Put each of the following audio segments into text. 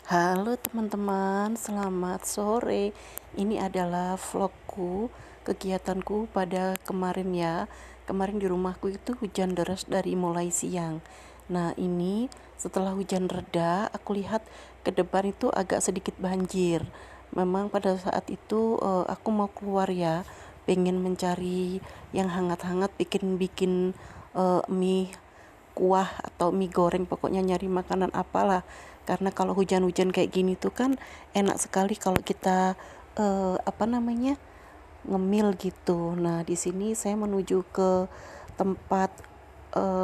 Halo teman-teman, selamat sore. Ini adalah vlogku, kegiatanku pada kemarin ya. Kemarin di rumahku itu hujan deras dari mulai siang. Nah, ini setelah hujan reda, aku lihat ke depan itu agak sedikit banjir. Memang pada saat itu aku mau keluar ya, pengen mencari yang hangat-hangat, bikin-bikin mie kuah atau mie goreng, pokoknya nyari makanan apalah, karena kalau hujan-hujan kayak gini tuh kan enak sekali kalau kita apa namanya, ngemil gitu. Nah, di sini saya menuju ke tempat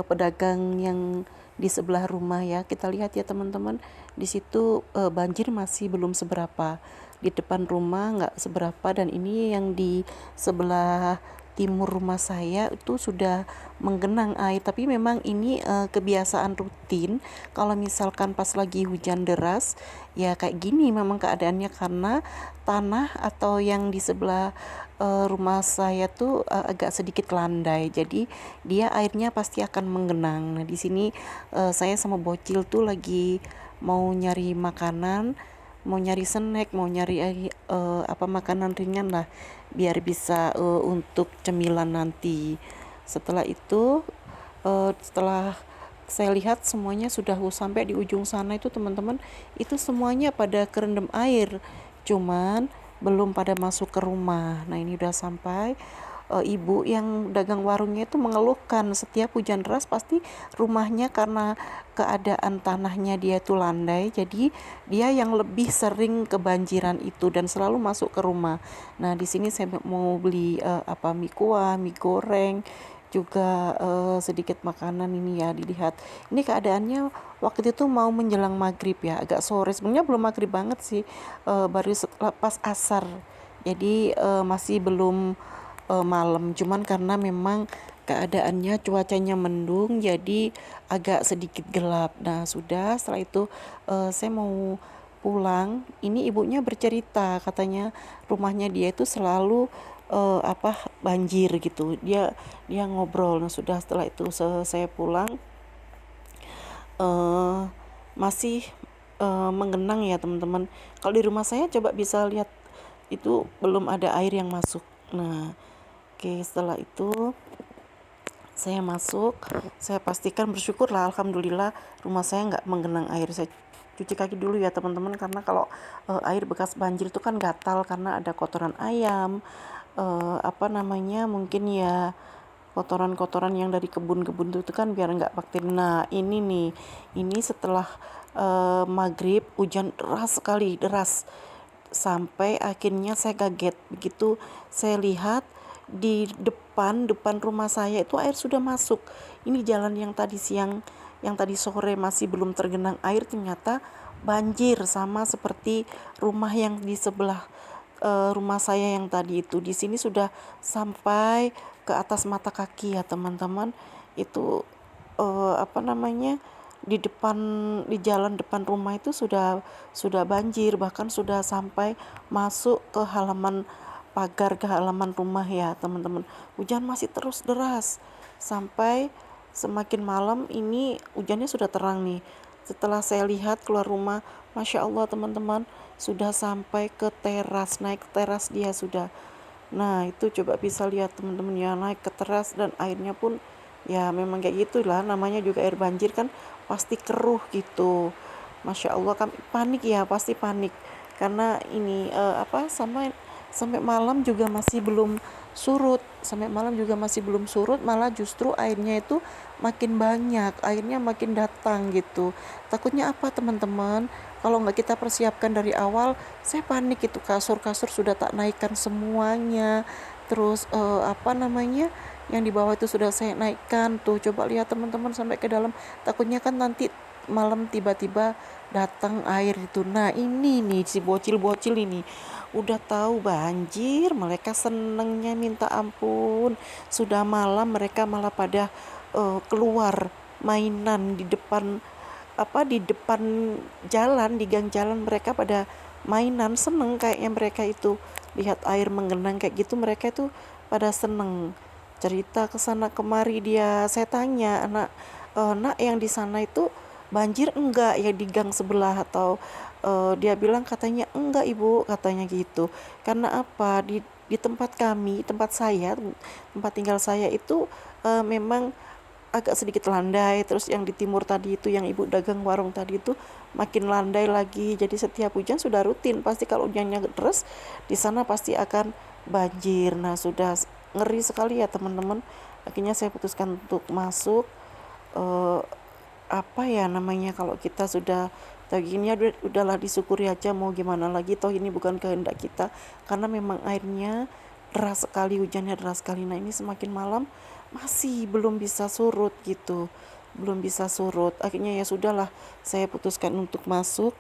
pedagang yang di sebelah rumah ya. Kita lihat ya teman-teman, di situ banjir masih belum seberapa. Di depan rumah nggak seberapa, dan ini yang di sebelah timur rumah saya itu sudah menggenang air. Tapi memang ini kebiasaan rutin kalau misalkan pas lagi hujan deras ya kayak gini memang keadaannya, karena tanah atau yang di sebelah rumah saya tuh agak sedikit landai, jadi dia airnya pasti akan menggenang. Nah, di sini saya sama bocil tuh lagi mau nyari makanan, mau nyari snack, mau nyari apa makanan ringan lah, biar bisa untuk cemilan nanti. Setelah itu, setelah saya lihat semuanya sudah sampai di ujung sana itu teman-teman, itu semuanya pada kerendam air, cuman belum pada masuk ke rumah. Nah, ini udah sampai. Ibu yang dagang warungnya itu mengeluhkan setiap hujan deras pasti rumahnya, karena keadaan tanahnya dia itu landai, jadi dia yang lebih sering kebanjiran itu dan selalu masuk ke rumah. Nah, di sini saya mau beli apa, mie kuah, mie goreng, juga sedikit makanan ini ya. Dilihat ini keadaannya waktu itu mau menjelang maghrib ya, agak sore, sebenarnya belum maghrib banget sih, baru setelah pas asar, jadi masih belum malam, cuman karena memang keadaannya cuacanya mendung jadi agak sedikit gelap. Nah, sudah setelah itu saya mau pulang. Ini ibunya bercerita, katanya rumahnya dia itu selalu apa, banjir gitu. Dia ngobrol. Nah, sudah setelah itu saya pulang, eh masih menggenang ya teman-teman. Kalau di rumah saya coba bisa lihat, itu belum ada air yang masuk. Nah, oke, setelah itu saya masuk, saya pastikan, bersyukur lah, alhamdulillah rumah saya nggak menggenang air. Saya cuci kaki dulu ya teman-teman, karena kalau air bekas banjir itu kan gatal karena ada kotoran ayam, apa namanya, mungkin ya kotoran-kotoran yang dari kebun-kebun itu kan, biar nggak bakteri. Nah, ini nih, ini setelah maghrib hujan deras sekali, deras, sampai akhirnya saya kaget begitu saya lihat di depan depan rumah saya itu air sudah masuk. Ini jalan yang tadi siang, yang tadi sore masih belum tergenang air, ternyata banjir sama seperti rumah yang di sebelah rumah saya yang tadi itu. Di sini sudah sampai ke atas mata kaki ya teman-teman. Itu apa namanya, di depan, di jalan depan rumah itu sudah banjir, bahkan sudah sampai masuk ke halaman, pagar ke halaman rumah ya teman-teman. Hujan masih terus deras sampai semakin malam. Ini hujannya sudah terang nih. Setelah saya lihat keluar rumah, masya Allah teman-teman, sudah sampai ke teras, naik ke teras dia sudah. Nah, itu coba bisa lihat teman-teman ya, naik ke teras, dan airnya pun ya memang kayak gitulah, namanya juga air banjir kan pasti keruh gitu. Masya Allah, kan panik ya, pasti panik, karena ini apa, sampai sampai malam juga masih belum surut, sampai malam juga masih belum surut, malah justru airnya itu makin banyak, airnya makin datang gitu. Takutnya apa teman-teman, kalau nggak kita persiapkan dari awal. Saya panik itu, kasur-kasur sudah tak naikkan semuanya, terus apa namanya, yang di bawah itu sudah saya naikkan tuh, coba lihat teman-teman sampai ke dalam. Takutnya kan nanti malam tiba-tiba datang air itu. Nah, ini nih si bocil-bocil ini udah tahu banjir, mereka senengnya minta ampun. Sudah malam mereka malah pada keluar mainan di depan, apa, di depan jalan, di gang jalan, mereka pada mainan, seneng kayaknya mereka itu lihat air menggenang kayak gitu. Mereka itu pada seneng cerita ke sana kemari. Saya tanya anak, nak yang di sana itu banjir enggak ya, di gang sebelah atau Dia bilang katanya enggak ibu, katanya gitu. Karena apa, di tempat kami, tempat saya, tempat tinggal saya itu memang agak sedikit landai. Terus yang di timur tadi itu, yang ibu dagang warung tadi itu makin landai lagi. Jadi setiap hujan sudah rutin, pasti kalau hujannya deras di sana pasti akan banjir. Nah sudah ngeri sekali ya teman-teman. Akhirnya saya putuskan untuk masuk. eh, Apa ya namanya, kalau kita sudah tahu gini ya udahlah, disyukuri aja, mau gimana lagi, toh ini bukan kehendak kita. Karena memang airnya deras sekali, hujannya deras sekali. Nah ini semakin malam masih belum bisa surut gitu, belum bisa surut. Akhirnya ya sudahlah, saya putuskan untuk masuk.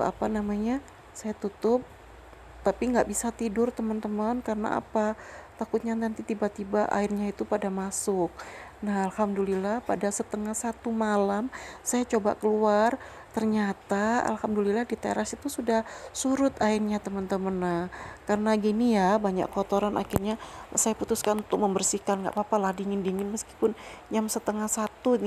Apa namanya, saya tutup, tapi nggak bisa tidur teman-teman. Karena apa, takutnya nanti tiba-tiba airnya itu pada masuk. Nah alhamdulillah pada setengah satu malam saya coba keluar, ternyata alhamdulillah di teras itu sudah surut airnya teman-teman. Nah karena gini ya, banyak kotoran, akhirnya saya putuskan untuk membersihkan. Nggak apa-apa lah, dingin-dingin meskipun jam setengah satu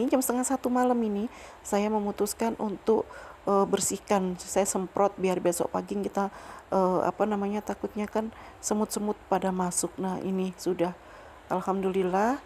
malam ini saya memutuskan untuk bersihkan. Saya semprot biar besok pagi kita apa namanya, takutnya kan semut-semut pada masuk. Nah ini sudah alhamdulillah